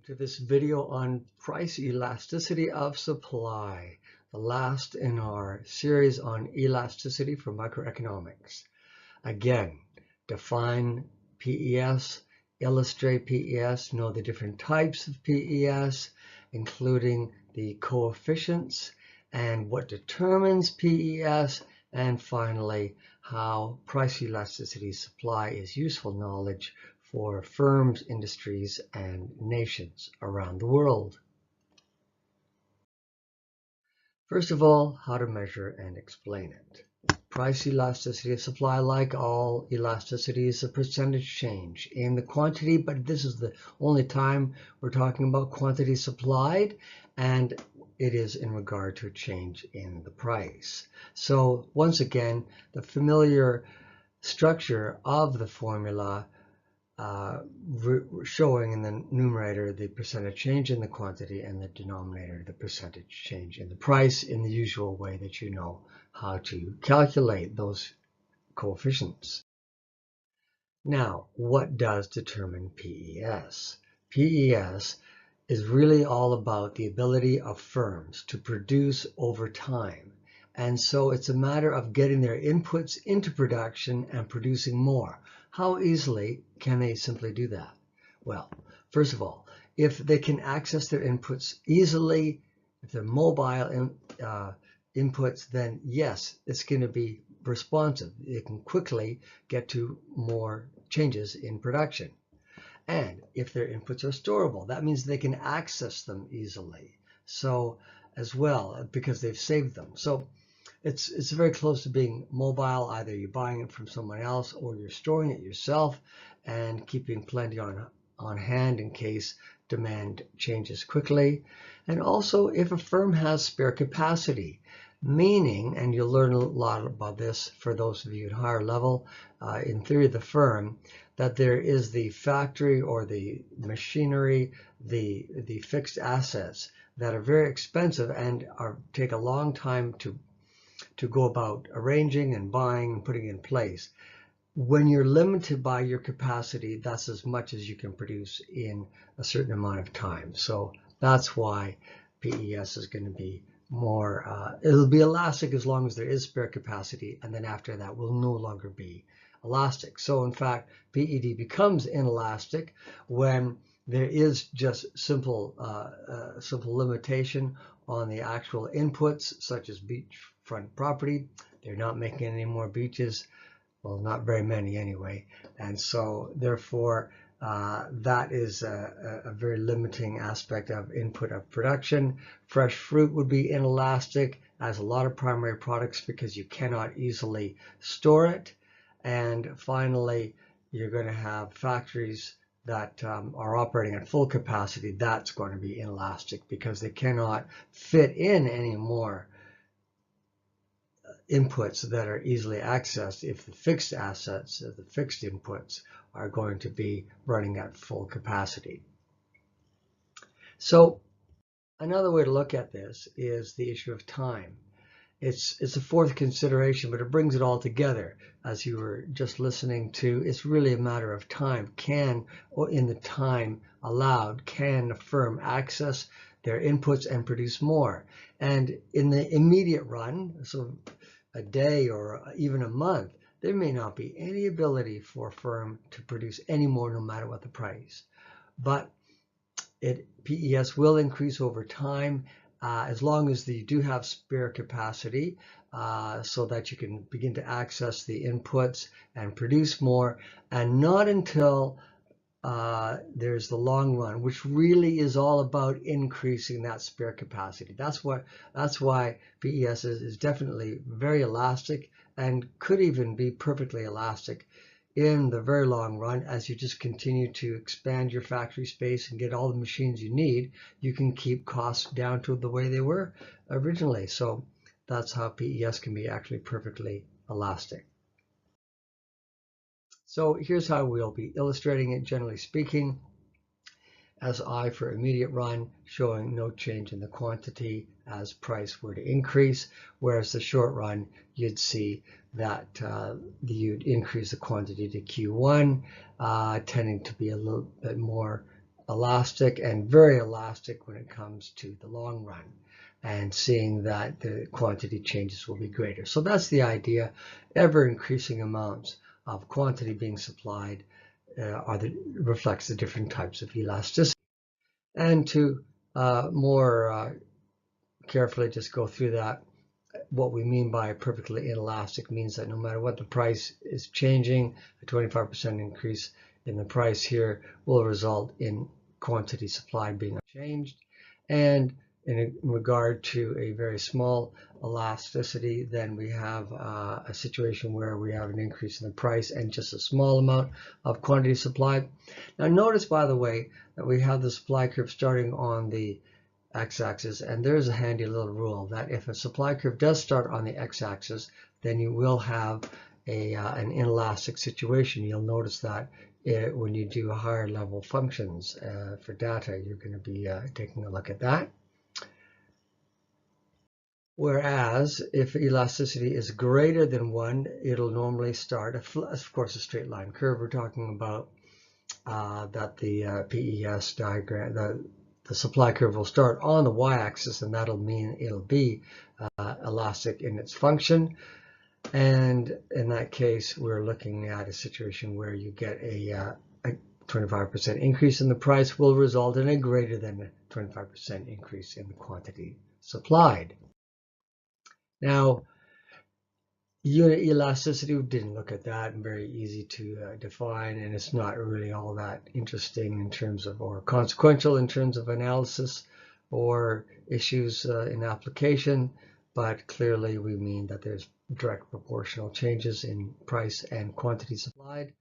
to this video on price elasticity of supply, the last in our series on elasticity for microeconomics. Again, define PES, illustrate PES, know the different types of PES, including the coefficients and what determines PES, and finally, how price elasticity of supply is useful knowledge for firms, industries, and nations around the world. First of all, how to measure and explain it. Price elasticity of supply, like all elasticity, is a percentage change in the quantity, but this is the only time we're talking about quantity supplied, and it is in regard to a change in the price. So once again, the familiar structure of the formula showing in the numerator the percentage change in the quantity and the denominator the percentage change in the price in the usual way that you know how to calculate those coefficients. Now, what does determine PES? PES is really all about the ability of firms to produce over time. And so it's a matter of getting their inputs into production and producing more. How easily can they simply do that? Well, first of all, if they can access their inputs easily, if they're mobile inputs, then yes, it's going to be responsive. It can quickly get to more changes in production. And if their inputs are storable, that means they can access them easily. So as well, because they've saved them. So it's very close to being mobile. Either you're buying it from someone else or you're storing it yourself and keeping plenty on hand in case demand changes quickly. And also if a firm has spare capacity, meaning, and you'll learn a lot about this for those of you at higher level in theory of the firm, that there is the factory or the machinery, the fixed assets that are very expensive and take a long time to go about arranging and buying and putting in place. When you're limited by your capacity, that's as much as you can produce in a certain amount of time. So that's why PES is going to be more, it'll be elastic as long as there is spare capacity, and then after that will no longer be elastic. So in fact, PED becomes inelastic when there is just simple limitation on the actual inputs, such as beachfront property. They're not making any more beaches, well, not very many anyway, and so therefore that is a very limiting aspect of input of production. Fresh fruit would be inelastic, as a lot of primary products, because you cannot easily store it. And finally, you're going to have factories that are operating at full capacity. That's going to be inelastic because they cannot fit in any more inputs that are easily accessed if the fixed assets, the fixed inputs, are going to be running at full capacity. So another way to look at this is the issue of time. It's a fourth consideration, but it brings it all together. As you were just listening to, it's really a matter of time. Or in the time allowed, can a firm access their inputs and produce more? And in the immediate run, so a day or even a month, there may not be any ability for a firm to produce any more no matter what the price. But PES will increase over time as long as you do have spare capacity so that you can begin to access the inputs and produce more, and not until there's the long run, which really is all about increasing that spare capacity. That's why PES is definitely very elastic and could even be perfectly elastic in the very long run. As you just continue to expand your factory space and get all the machines you need, you can keep costs down to the way they were originally. So that's how PES can be actually perfectly elastic. So here's how we'll be illustrating it, generally speaking. As I for immediate run, showing no change in the quantity as price were to increase, whereas the short run, you'd see that you'd increase the quantity to Q1, tending to be a little bit more elastic and very elastic when it comes to the long run, and seeing that the quantity changes will be greater. So that's the idea. Ever increasing amounts of quantity being supplied reflects the different types of elasticity. And to more carefully just go through that, what we mean by perfectly inelastic means that no matter what the price is changing, a 25% increase in the price here will result in quantity supplied being unchanged. And in regard to a very small elasticity, then we have a situation where we have an increase in the price and just a small amount of quantity supplied. Now notice, by the way, that we have the supply curve starting on the x-axis, and there's a handy little rule that if a supply curve does start on the x-axis, then you will have an inelastic situation. You'll notice that when you do higher level functions for data, you're going to be taking a look at that. Whereas if elasticity is greater than 1, it'll normally start, of course, a straight line curve. We're talking about that the PES diagram, the supply curve will start on the y-axis, and that'll mean it'll be elastic in its function. And in that case, we're looking at a situation where you get a 25% increase in the price will result in a greater than 25% increase in the quantity supplied. Now, unit elasticity, we didn't look at that, and very easy to define, and it's not really all that interesting in terms of, or consequential in terms of analysis or issues in application, but clearly we mean that there's direct proportional changes in price and quantity supplied,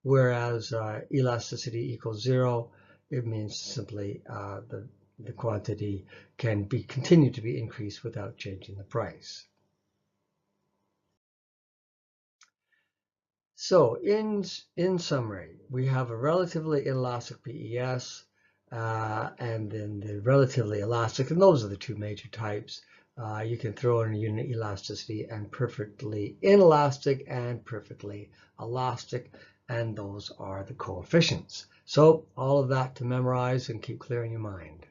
whereas elasticity equals 0, it means simply the quantity can continue to be increased without changing the price. So in summary, we have a relatively inelastic PES and then the relatively elastic, and those are the two major types. You can throw in a unit elasticity and perfectly inelastic and perfectly elastic, and those are the coefficients. So all of that to memorize and keep clear in your mind.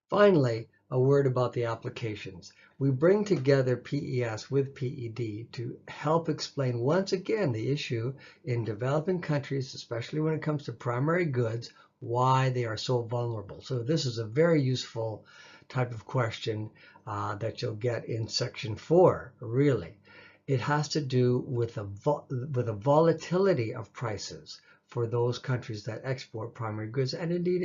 Finally, a word about the applications. We bring together PES with PED to help explain once again the issue in developing countries, especially when it comes to primary goods, why they are so vulnerable. So this is a very useful type of question that you'll get in section 4, really. It has to do with the volatility of prices for those countries that export primary goods, and indeed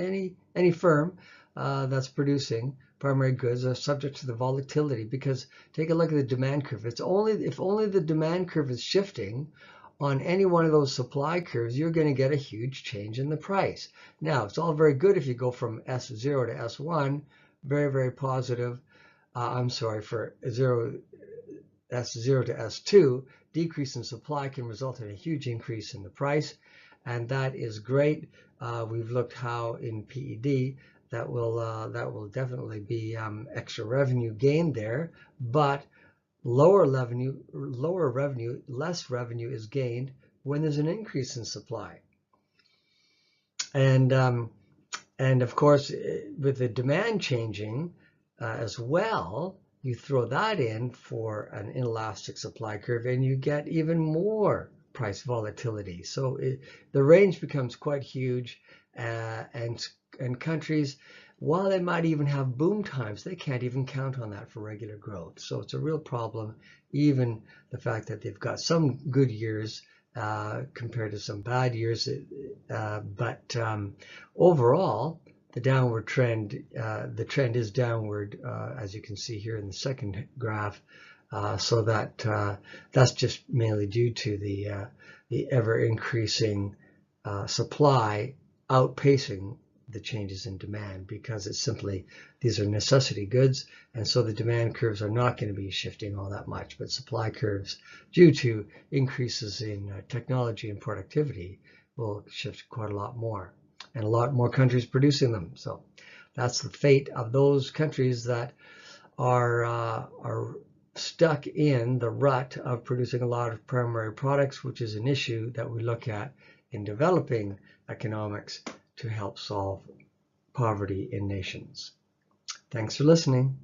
any firm that's producing primary goods are subject to the volatility, because take a look at the demand curve. If only the demand curve is shifting on any one of those supply curves, you're going to get a huge change in the price. Now, it's all very good if you go from S0 to S1, very, very positive. I'm sorry, for S0 to S2, decrease in supply can result in a huge increase in the price, and that is great. We've looked how in PED that will definitely be extra revenue gained there, but less revenue is gained when there's an increase in supply. And of course, with the demand changing as well, you throw that in for an inelastic supply curve, and you get even more price volatility. So the range becomes quite huge, and countries, while they might even have boom times, they can't even count on that for regular growth. So it's a real problem, even the fact that they've got some good years compared to some bad years. But overall, the trend is downward, as you can see here in the second graph. So that's just mainly due to the ever-increasing supply outpacing the changes in demand, because it's simply, these are necessity goods, and so the demand curves are not going to be shifting all that much, but supply curves, due to increases in technology and productivity, will shift quite a lot more, and a lot more countries producing them. So that's the fate of those countries that are stuck in the rut of producing a lot of primary products, which is an issue that we look at in developing economics to help solve poverty in nations. Thanks for listening.